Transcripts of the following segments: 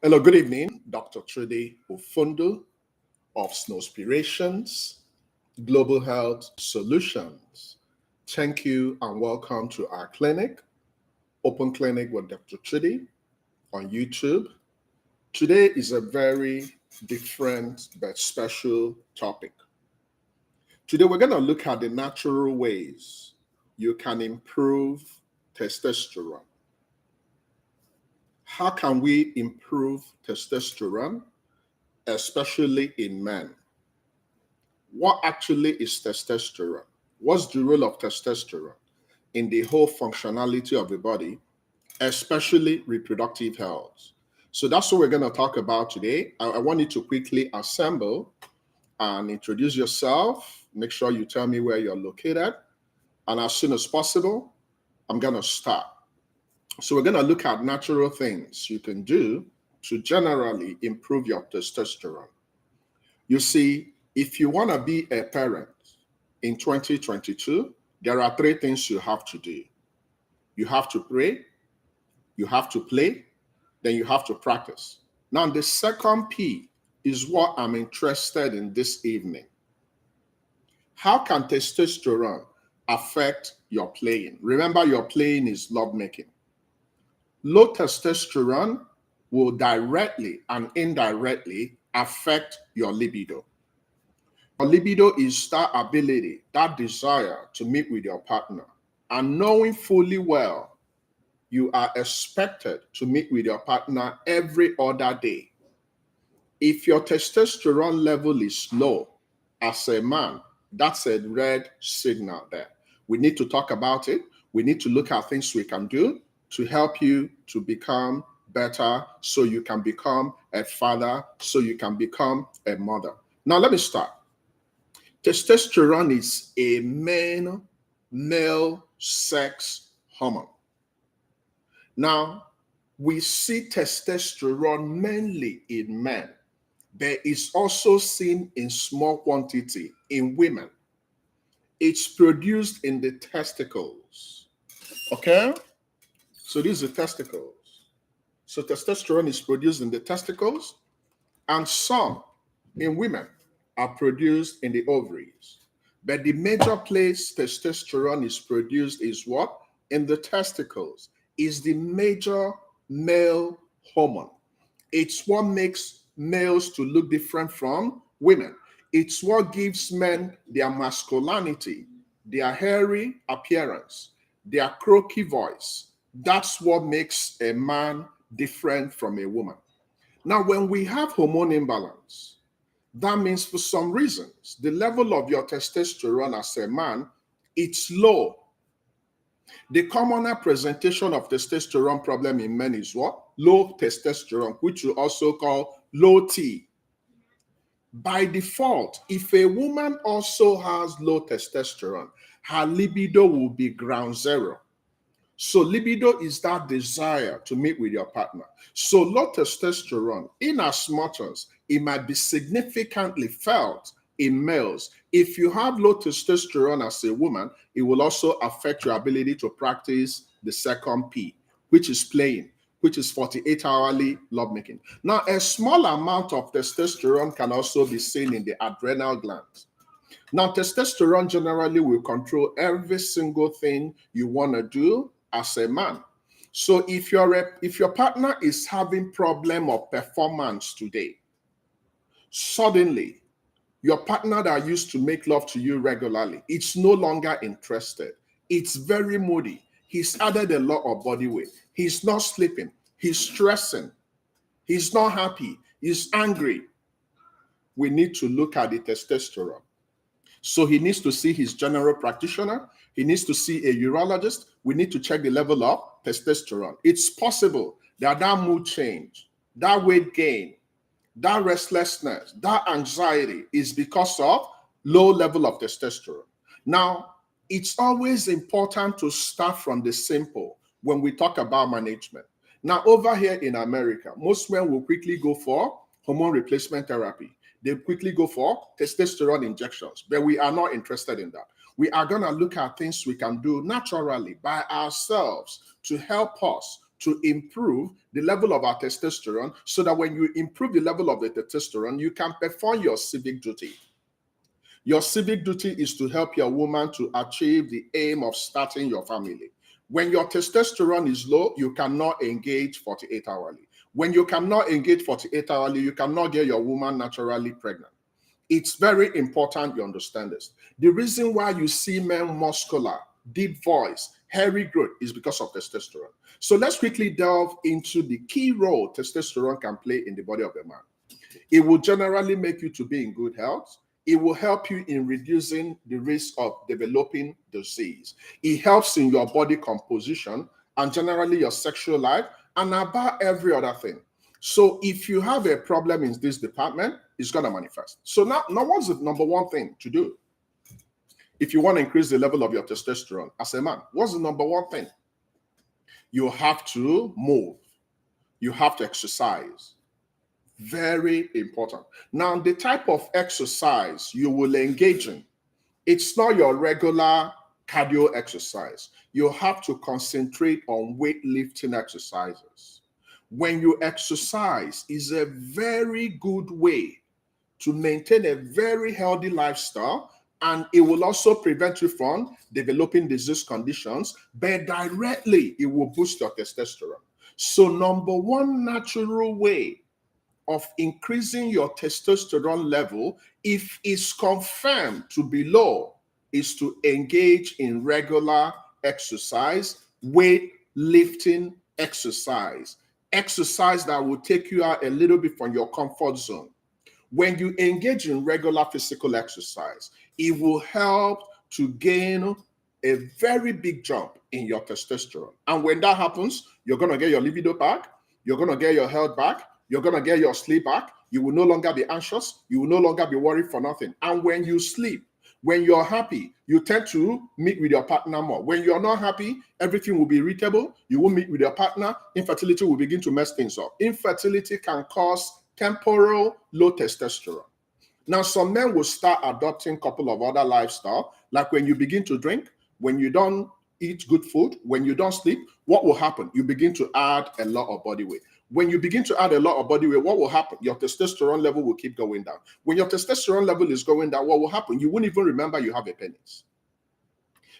Hello, good evening. Dr. Chudi Ufundu of Snowspirations, Global Health Solutions. Thank you and welcome to our clinic, Open Clinic with Dr. Chudi on YouTube. Today is a very different but special topic. Today we're going to look at the natural ways you can improve testosterone. How can we improve testosterone, especially in men? What actually is testosterone? What's the role of testosterone in the whole functionality of the body, especially reproductive health? So that's what we're going to talk about today. I want you to quickly assemble and introduce yourself. Make sure you tell me where you're located. And as soon as possible, I'm going to start. So we're going to look at natural things you can do to generally improve your testosterone. You see, if you want to be a parent in 2022, there are three things you have to do. You have to pray, you have to play, then you have to practice. Now, the second P is what I'm interested in this evening. How can testosterone affect your playing? Remember, your playing is lovemaking. Low testosterone will directly and indirectly affect your libido. Your libido is that ability, that desire to meet with your partner. And knowing fully well you are expected to meet with your partner every other day. If your testosterone level is low as a man, that's a red signal there. We need to talk about it. We need to look at things we can do to help you to become better, so you can become a father, so you can become a mother. Now, let me start. Testosterone is a male sex hormone. Now, we see testosterone mainly in men, but it's also seen in small quantity in women. It's produced in the testicles. Okay? So these are testicles. So testosterone is produced in the testicles, and some in women are produced in the ovaries. But the major place testosterone is produced is what? In the testicles. Is the major male hormone. It's what makes males to look different from women. It's what gives men their masculinity, their hairy appearance, their croaky voice. That's what makes a man different from a woman. Now, when we have hormone imbalance, that means for some reasons, the level of your testosterone as a man, it's low. The commoner presentation of testosterone problem in men is what? Low testosterone, which you also call low T. By default, if a woman also has low testosterone, her libido will be ground zero. So libido is that desire to meet with your partner. So low testosterone, in as much as it might be significantly felt in males, if you have low testosterone as a woman, it will also affect your ability to practice the second P, which is playing, which is 48-hourly lovemaking. Now, a small amount of testosterone can also be seen in the adrenal glands. Now, testosterone generally will control every single thing you want to do as a man. So if your partner is having problem of performance today, suddenly your partner that used to make love to you regularly, it's no longer interested. It's very moody. He's added a lot of body weight. He's not sleeping. He's stressing. He's not happy. He's angry. We need to look at the testosterone. So he needs to see his general practitioner. He needs to see a urologist. We need to check the level of testosterone. It's possible that mood change, that weight gain, that restlessness, that anxiety is because of low level of testosterone. Now, it's always important to start from the simple when we talk about management. Now, over here in America, most men will quickly go for hormone replacement therapy. They quickly go for testosterone injections, but we are not interested in that. We are going to look at things we can do naturally by ourselves to help us to improve the level of our testosterone so that when you improve the level of the testosterone, you can perform your civic duty. Your civic duty is to help your woman to achieve the aim of starting your family. When your testosterone is low, you cannot engage 48 hourly. When you cannot engage 48 hourly, you cannot get your woman naturally pregnant. It's very important you understand this. The reason why you see men muscular, deep voice, hairy growth is because of testosterone. So let's quickly delve into the key role testosterone can play in the body of a man. It will generally make you to be in good health. It will help you in reducing the risk of developing disease. It helps in your body composition and generally your sexual life and about every other thing. So if you have a problem in this department, it's going to manifest. So now what's the number one thing to do? If you want to increase the level of your testosterone as a man, what's the number one thing? You have to move. You have to exercise. Very important. Now, the type of exercise you will engage in, it's not your regular cardio exercise. You have to concentrate on weightlifting exercises. When you exercise, is a very good way to maintain a very healthy lifestyle, and it will also prevent you from developing disease conditions, but directly it will boost your testosterone. So number one natural way of increasing your testosterone level, if it's confirmed to be low, is to engage in regular exercise, weight lifting exercise that will take you out a little bit from your comfort zone. When you engage in regular physical exercise, it will help to gain a very big jump in your testosterone. And when that happens, you're going to get your libido back, you're going to get your health back, you're going to get your sleep back. You will no longer be anxious. You will no longer be worried for nothing. And when you sleep, when you're happy, you tend to meet with your partner more. When you're not happy, everything will be irritable. You will meet with your partner. Infertility will begin to mess things up. Infertility can cause temporal low testosterone. Now, some men will start adopting a couple of other lifestyle, like when you begin to drink, when you don't eat good food, when you don't sleep, what will happen? You begin to add a lot of body weight. When you begin to add a lot of body weight, what will happen? Your testosterone level will keep going down. When your testosterone level is going down, what will happen? You won't even remember you have a penis.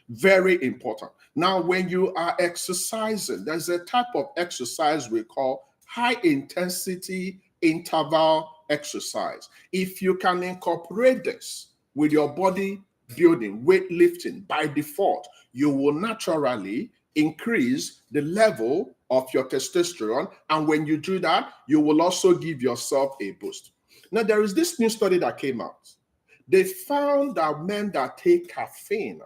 Very important. Now, when you are exercising, there's a type of exercise we call high intensity interval exercise. If you can incorporate this with your body building, weightlifting by default, you will naturally increase the level of your testosterone. And when you do that, you will also give yourself a boost. Now, there is this new study that came out. They found that men that take caffeine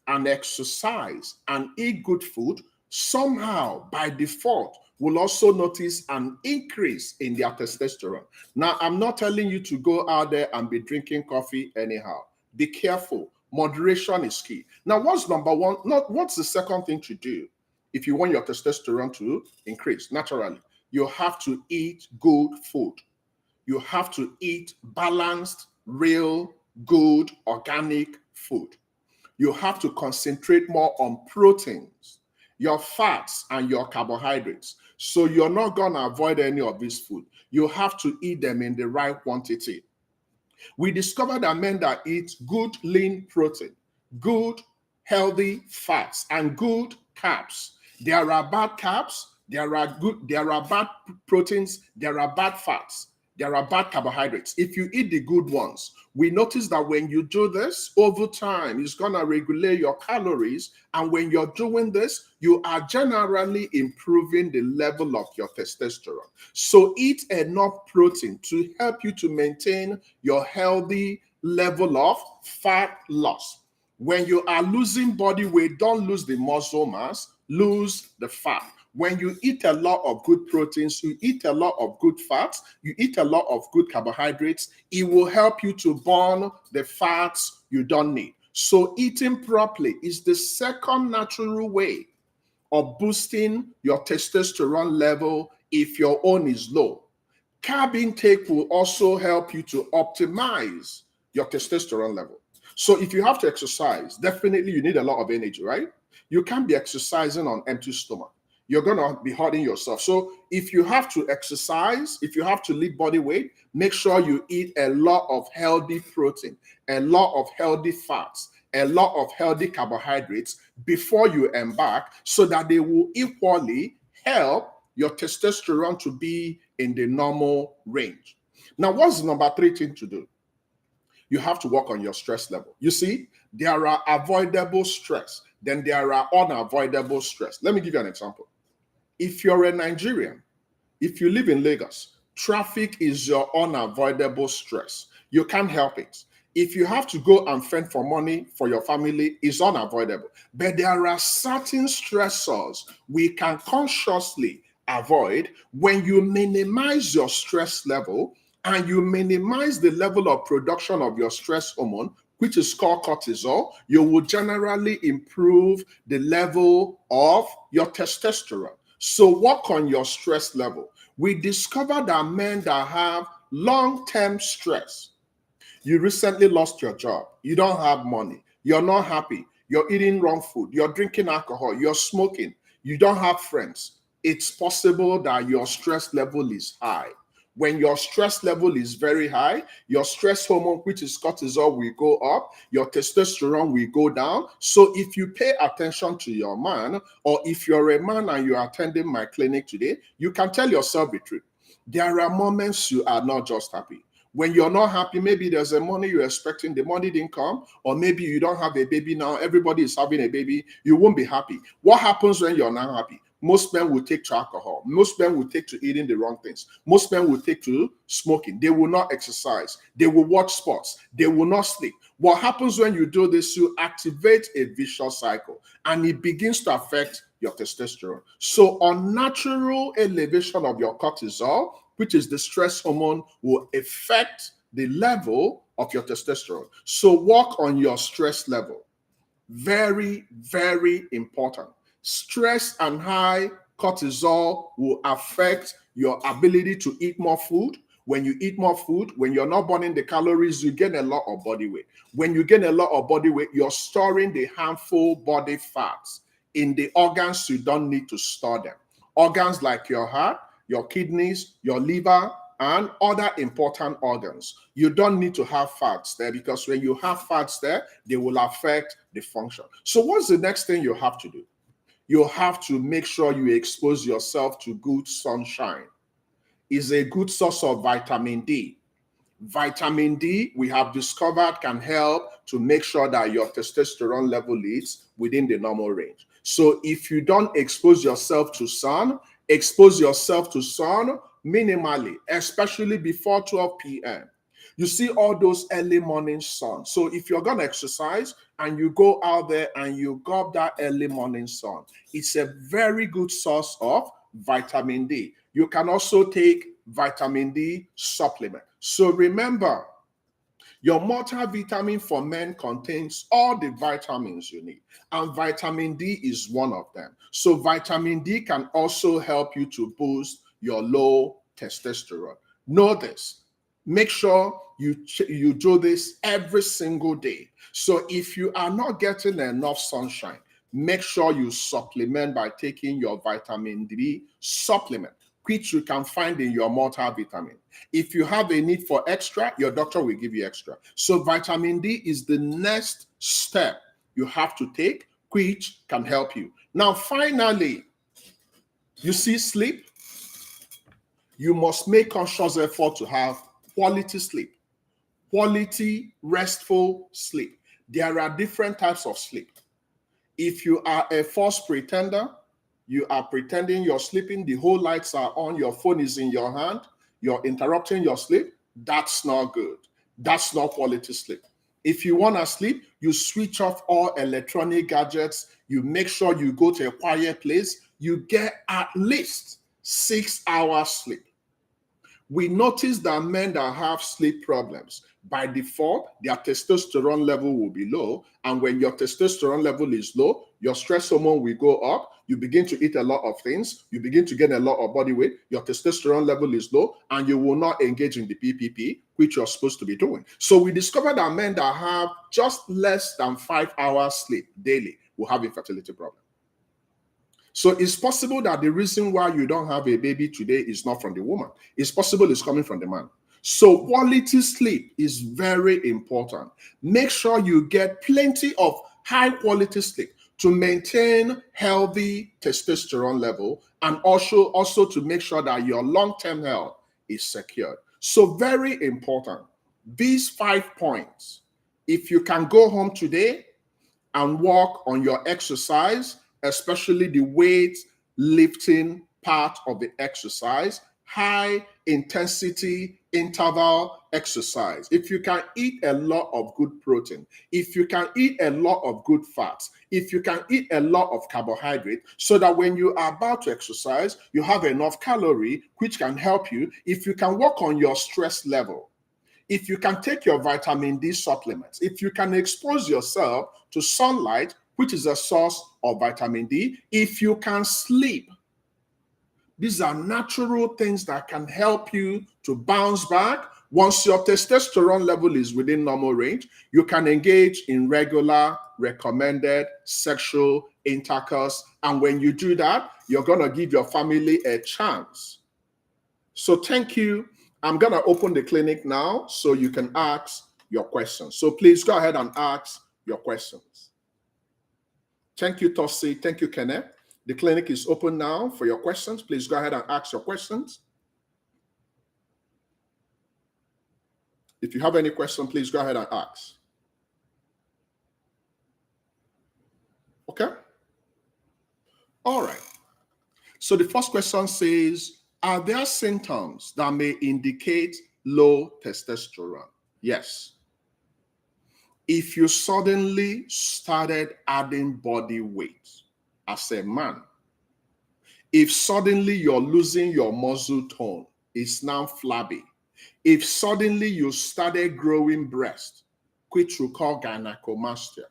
and exercise and eat good food, somehow by default will also notice an increase in their testosterone. Now, I'm not telling you to go out there and be drinking coffee anyhow. Be careful. Moderation is key. Now, what's number one? What's the second thing to do if you want your testosterone to increase naturally? You have to eat good food. You have to eat balanced, real, good, organic food. You have to concentrate more on proteins, your fats, and your carbohydrates. So you're not going to avoid any of this food. You have to eat them in the right quantity. We discovered that men that eat good lean protein, good healthy fats, and good carbs. There are bad carbs, there are bad proteins, there are bad fats, there are bad carbohydrates. If you eat the good ones, we notice that when you do this over time, it's going to regulate your calories. And when you're doing this, you are generally improving the level of your testosterone. So eat enough protein to help you to maintain your healthy level of fat loss. When you are losing body weight, don't lose the muscle mass, lose the fat. When you eat a lot of good proteins, you eat a lot of good fats, you eat a lot of good carbohydrates, it will help you to burn the fats you don't need. So eating properly is the second natural way of boosting your testosterone level if your own is low. Carb intake will also help you to optimize your testosterone level. So if you have to exercise, definitely you need a lot of energy, right? You can't be exercising on empty stomach. you're going to be hurting yourself. So if you have to exercise, if you have to lift body weight, make sure you eat a lot of healthy protein, a lot of healthy fats, a lot of healthy carbohydrates before you embark, so that they will equally help your testosterone to be in the normal range. Now, what's the number 3 thing to do? You have to work on your stress level. You see, there are avoidable stress, then there are unavoidable stress. Let me give you an example. If you're a Nigerian, if you live in Lagos, traffic is your unavoidable stress. You can't help it. If you have to go and fend for money for your family, it's unavoidable. But there are certain stressors we can consciously avoid when you minimize your stress level and you minimize the level of production of your stress hormone, which is called cortisol. You will generally improve the level of your testosterone. So work on your stress level. We discovered that men that have long-term stress, you recently lost your job, you don't have money, you're not happy, you're eating wrong food, you're drinking alcohol, you're smoking, you don't have friends, it's possible that your stress level is high. When your stress level is very high, your stress hormone, which is cortisol, will go up, your testosterone will go down. So if you pay attention to your man, or if you're a man and you're attending my clinic today, you can tell yourself the truth. There are moments you are not just happy. When you're not happy, maybe there's a money you're expecting, the money didn't come, or maybe you don't have a baby now, everybody is having a baby, you won't be happy. What happens when you're not happy? Most men will take to alcohol. Most men will take to eating the wrong things. Most men will take to smoking. They will not exercise. They will watch sports. They will not sleep. What happens when you do this? You activate a vicious cycle, and it begins to affect your testosterone. So unnatural elevation of your cortisol, which is the stress hormone, will affect the level of your testosterone. So work on your stress level. Very, very important. Stress and high cortisol will affect your ability to eat more food. When you eat more food, when you're not burning the calories, you gain a lot of body weight. When you gain a lot of body weight, you're storing the harmful body fats in the organs you don't need to store them. Organs like your heart, your kidneys, your liver, and other important organs. You don't need to have fats there, because when you have fats there, they will affect the function. So what's the next thing you have to do? You have to make sure you expose yourself to good sunshine. It's a good source of vitamin D. Vitamin D, we have discovered, can help to make sure that your testosterone level is within the normal range. So if you don't expose yourself to sun, expose yourself to sun minimally, especially before 12 p.m. You see all those early morning sun. So if you're going to exercise and you go out there and you got that early morning sun, it's a very good source of vitamin D. You can also take vitamin D supplement. So remember, your multivitamin for men contains all the vitamins you need, and vitamin D is one of them. So vitamin D can also help you to boost your low testosterone. Know this. Make sure you do this every single day. So if you are not getting enough sunshine, make sure you supplement by taking your vitamin D supplement, which you can find in your multivitamin. If you have a need for extra, your doctor will give you extra. So vitamin D is the next step you have to take, which can help you. Now, finally, you see sleep. You must make conscious effort to have quality sleep. Quality, restful sleep. There are different types of sleep. If you are a false pretender, you are pretending you're sleeping, the whole lights are on, your phone is in your hand, you're interrupting your sleep, that's not good. That's not quality sleep. If you want to sleep, you switch off all electronic gadgets, you make sure you go to a quiet place, you get at least 6 hours sleep. We notice that men that have sleep problems, by default, their testosterone level will be low. And when your testosterone level is low, your stress hormone will go up. You begin to eat a lot of things. You begin to gain a lot of body weight. Your testosterone level is low, and you will not engage in the PPP, which you're supposed to be doing. So we discovered that men that have just less than 5 hours sleep daily will have infertility problem. So it's possible that the reason why you don't have a baby today is not from the woman. It's possible it's coming from the man. So quality sleep is very important. Make sure you get plenty of high quality sleep to maintain healthy testosterone level, and also to make sure that your long-term health is secured. So very important. These 5 points, if you can go home today and work on your exercise, especially the weight lifting part of the exercise, high intensity interval exercise. If you can eat a lot of good protein, if you can eat a lot of good fats, if you can eat a lot of carbohydrate, so that when you are about to exercise, you have enough calorie, which can help you. If you can work on your stress level, if you can take your vitamin D supplements, if you can expose yourself to sunlight, which is a source of vitamin D, if you can sleep, these are natural things that can help you to bounce back. Once your testosterone level is within normal range, you can engage in regular, recommended sexual intercourse. And when you do that, you're going to give your family a chance. So thank you. I'm going to open the clinic now so you can ask your questions. So please go ahead and ask your questions. Thank you, Tossi. Thank you, Kenneth. The clinic is open now for your questions. Please go ahead and ask your questions. If you have any question, please go ahead and ask. Okay? All right. So the first question says, are there symptoms that may indicate low testosterone? Yes. If you suddenly started adding body weight as a man, if suddenly you're losing your muscle tone, it's now flabby. If suddenly you started growing breast, which we call gynecomastia,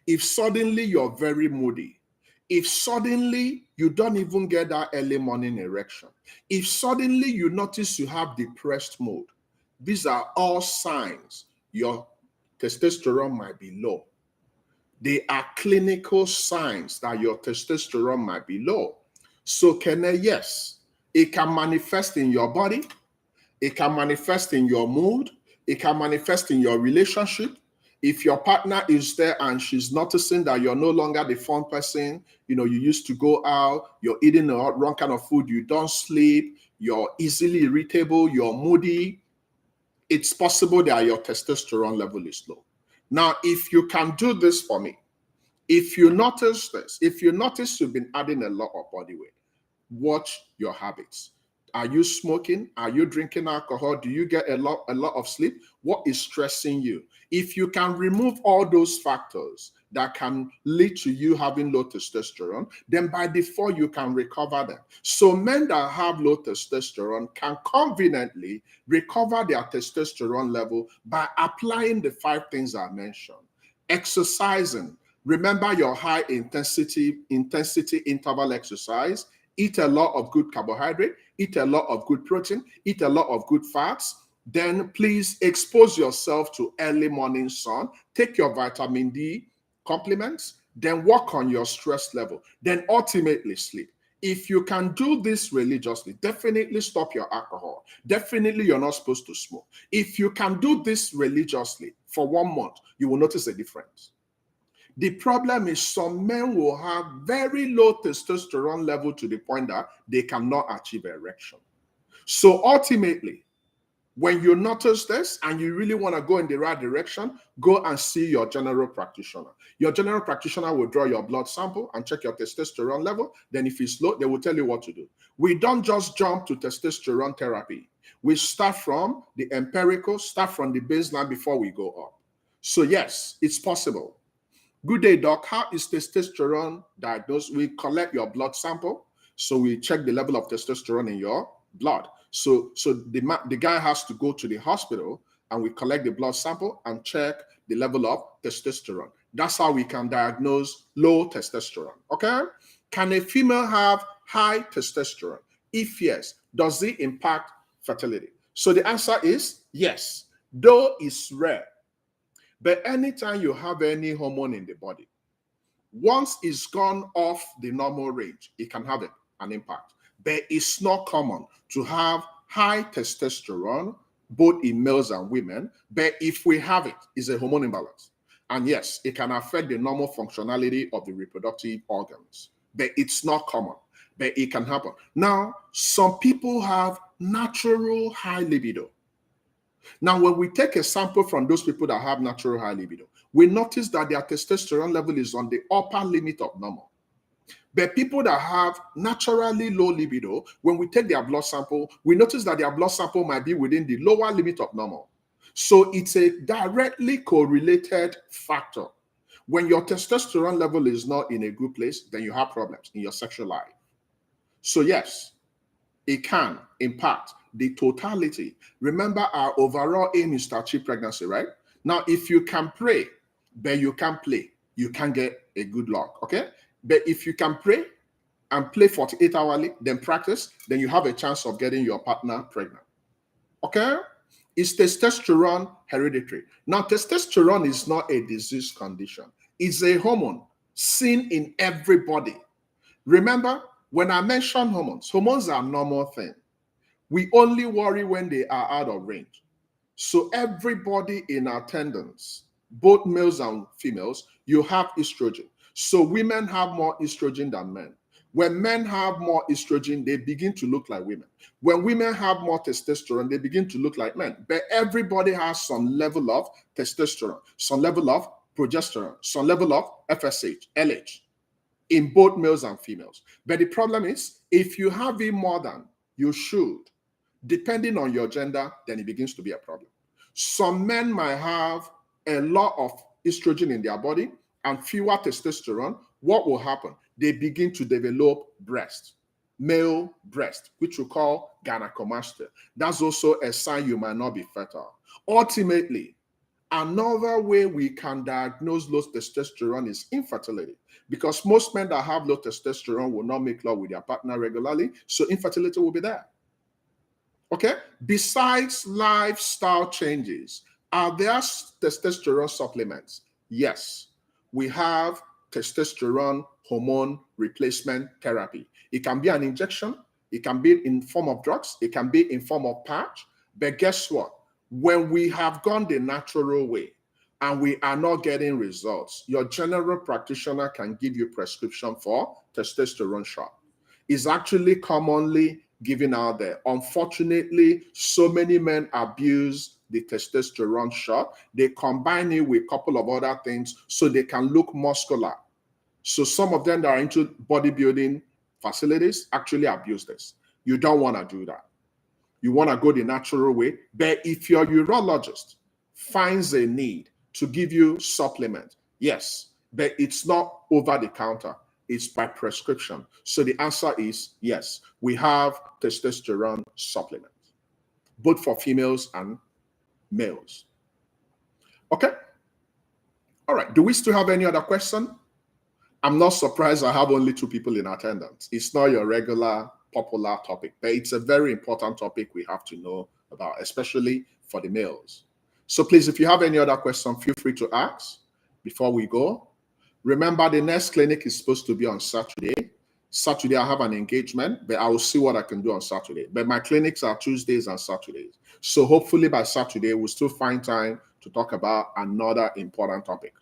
if suddenly you're very moody, if suddenly you don't even get that early morning erection, if suddenly you notice you have depressed mood, these are all signs your testosterone might be low. They are clinical signs that your testosterone might be low. So yes, it can manifest in your body, it can manifest in your mood, it can manifest in your relationship. If your partner is there and she's noticing that you're no longer the fun person, you used to go out, you're eating the wrong kind of food, you don't sleep, you're easily irritable, you're moody, it's possible that your testosterone level is low. Now, if you can do this for me, if you notice this, if you notice you've been adding a lot of body weight, watch your habits. Are you smoking? Are you drinking alcohol? Do you get a lot of sleep? What is stressing you? If you can remove all those factors that can lead to you having low testosterone, then by default you can recover them. So men that have low testosterone can conveniently recover their testosterone level by applying the 5 things I mentioned. Exercising. Remember your high intensity interval exercise. Eat a lot of good carbohydrate, eat a lot of good protein, eat a lot of good fats. Then please expose yourself to early morning sun. Take your vitamin D supplements, then work on your stress level. Then ultimately sleep. If you can do this religiously, definitely stop your alcohol. Definitely you're not supposed to smoke. If you can do this religiously for 1 month, you will notice a difference. The problem is some men will have very low testosterone level to the point that they cannot achieve erection. So ultimately, when you notice this and you really want to go in the right direction, go and see your general practitioner. Your general practitioner will draw your blood sample and check your testosterone level. Then if it's low, they will tell you what to do. We don't just jump to testosterone therapy. We start from the empirical, start from the baseline before we go up. So yes, it's possible. Good day, doc. How is testosterone diagnosed? We collect your blood sample. So we check the level of testosterone in your blood. So the guy has to go to the hospital and we collect the blood sample and check the level of testosterone. That's how we can diagnose low testosterone. Okay? Can a female have high testosterone? If yes, does it impact fertility? So the answer is yes, though it's rare. But anytime you have any hormone in the body, Once it's gone off the normal range, it can have an impact. But it's not common to have high testosterone, both in males and women. But if we have it, it's a hormone imbalance. And yes, it can affect the normal functionality of the reproductive organs. But it's not common. But it can happen. Now, some people have natural high libido. Now, when we take a sample from those people that have natural high libido, we notice that their testosterone level is on the upper limit of normal. But people that have naturally low libido, when we take their blood sample, we notice that their blood sample might be within the lower limit of normal. So it's a directly correlated factor. When your testosterone level is not in a good place, then you have problems in your sexual life. So yes, it can impact the totality. Remember, our overall aim is to achieve pregnancy, right? Now, if you can pray, but you can't play, you can get a good luck, okay? But if you can pray and play 48 hourly, then practice, then you have a chance of getting your partner pregnant, okay? Is testosterone hereditary? Now, testosterone is not a disease condition. It's a hormone seen in everybody. Remember, when I mention hormones are a normal thing. We only worry when they are out of range. So everybody in attendance, both males and females, you have estrogen. So women have more estrogen than men. When men have more estrogen, they begin to look like women. When women have more testosterone, they begin to look like men. But everybody has some level of testosterone, some level of progesterone, some level of FSH, LH, in both males and females. But the problem is, if you have it more than you should, depending on your gender, then it begins to be a problem. Some men might have a lot of estrogen in their body and fewer testosterone. What will happen? They begin to develop breast, male breast, which we call gynecomastia. That's also a sign you might not be fertile. Ultimately, another way we can diagnose low testosterone is infertility, because most men that have low testosterone will not make love with their partner regularly, so infertility will be there. Okay? Besides lifestyle changes, are there testosterone supplements? Yes. We have testosterone hormone replacement therapy. It can be an injection. It can be in form of drugs. It can be in form of patch. But guess what? When we have gone the natural way and we are not getting results, your general practitioner can give you prescription for testosterone shot. It's actually commonly given out there. Unfortunately, so many men abuse the testosterone shot. They combine it with a couple of other things so they can look muscular. So some of them that are into bodybuilding facilities actually abuse this. You don't want to do that. You want to go the natural way. But if your urologist finds a need to give you supplement, yes, but it's not over the counter. It's by prescription. So the answer is yes, we have testosterone supplements, both for females and males. Okay. All right. Do we still have any other question? I'm not surprised I have only 2 people in attendance. It's not your regular popular topic, but it's a very important topic we have to know about, especially for the males. So please, if you have any other question, feel free to ask before we go. Remember, the next clinic is supposed to be on Saturday. Saturday, I have an engagement, but I will see what I can do on Saturday. But my clinics are Tuesdays and Saturdays. So hopefully by Saturday, we'll still find time to talk about another important topic.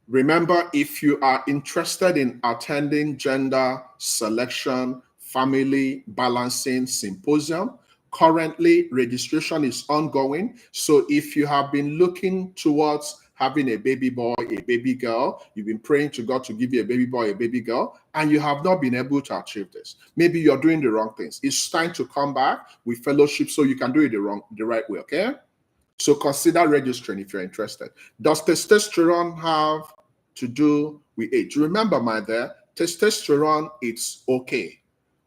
Remember, if you are interested in attending gender selection, family balancing symposium, currently registration is ongoing. So if you have been looking towards having a baby boy, a baby girl, you've been praying to God to give you a baby boy, a baby girl, and you have not been able to achieve this, maybe you're doing the wrong things. It's time to come back with fellowship so you can do it the right way, okay? So consider registering if you're interested. Does testosterone have to do with age? Remember, my dear, testosterone, it's okay.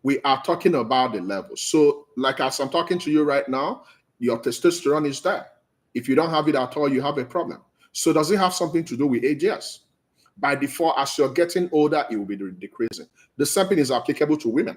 We are talking about the level. So like as I'm talking to you right now, your testosterone is there. If you don't have it at all, you have a problem. So does it have something to do with age? Yes. By default, as you're getting older, it will be decreasing. The same thing is applicable to women.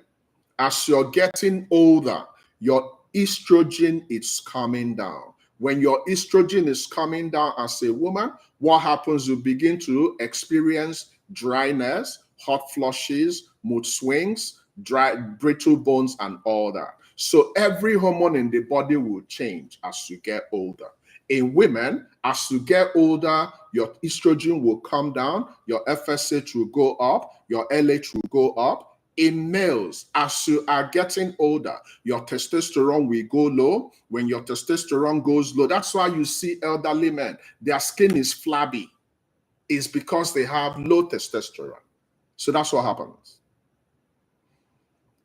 As you're getting older, your estrogen is coming down. When your estrogen is coming down as a woman, what happens? You begin to experience dryness, hot flushes, mood swings, dry, brittle bones, and all that. So every hormone in the body will change as you get older. In women, as you get older, your estrogen will come down, your FSH will go up, your LH will go up. In males, as you are getting older, your testosterone will go low. When your testosterone goes low, that's why you see elderly men, their skin is flabby. It's because they have low testosterone. So that's what happens.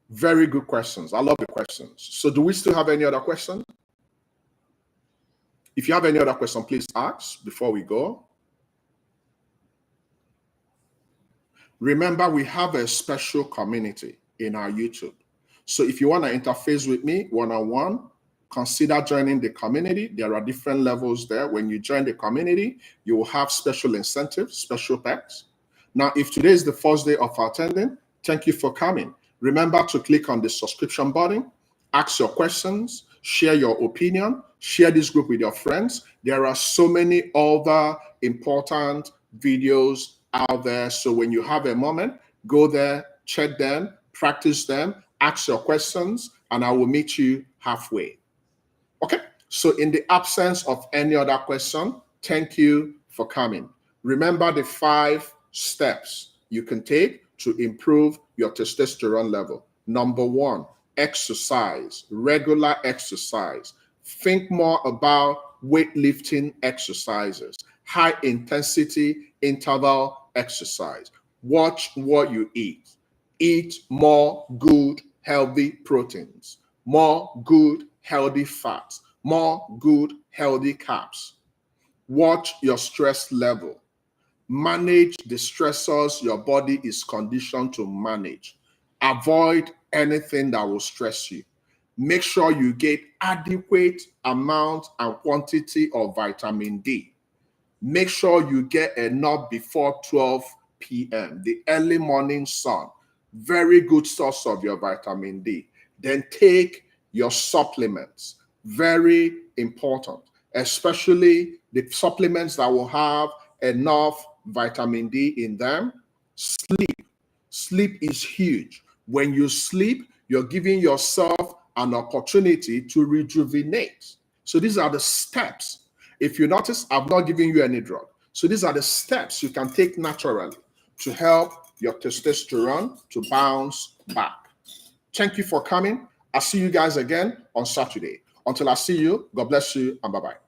Very good questions. I love the questions. So do we still have any other questions? If you have any other question, please ask before we go. Remember, we have a special community in our YouTube. So if you want to interface with me one-on-one, consider joining the community. There are different levels there. When you join the community, you will have special incentives, special perks. Now, if today is the first day of attending, thank you for coming. Remember to click on the subscription button, ask your questions, share your opinion, share this group with your friends. There are so many other important videos out there. So when you have a moment, go there, check them, practice them, ask your questions, and I will meet you halfway. Okay, so in the absence of any other question, thank you for coming. Remember the 5 steps you can take to improve your testosterone level. Number 1, exercise, regular exercise. Think more about weightlifting exercises, high intensity interval exercise. Watch what you eat. Eat more good, healthy proteins, more good, healthy fats, more good, healthy carbs. Watch your stress level. Manage the stressors your body is conditioned to manage. Avoid anything that will stress you. Make sure you get adequate amount and quantity of vitamin D. Make sure you get enough before 12 p.m., the early morning sun. Very good source of your vitamin D. Then take your supplements. Very important, especially the supplements that will have enough vitamin D in them. Sleep. Sleep is huge. When you sleep, you're giving yourself an opportunity to rejuvenate. So these are the steps. If you notice, I've not given you any drug. So these are the steps you can take naturally to help your testosterone to bounce back. Thank you for coming. I'll see you guys again on Saturday. Until I see you, God bless you and bye-bye.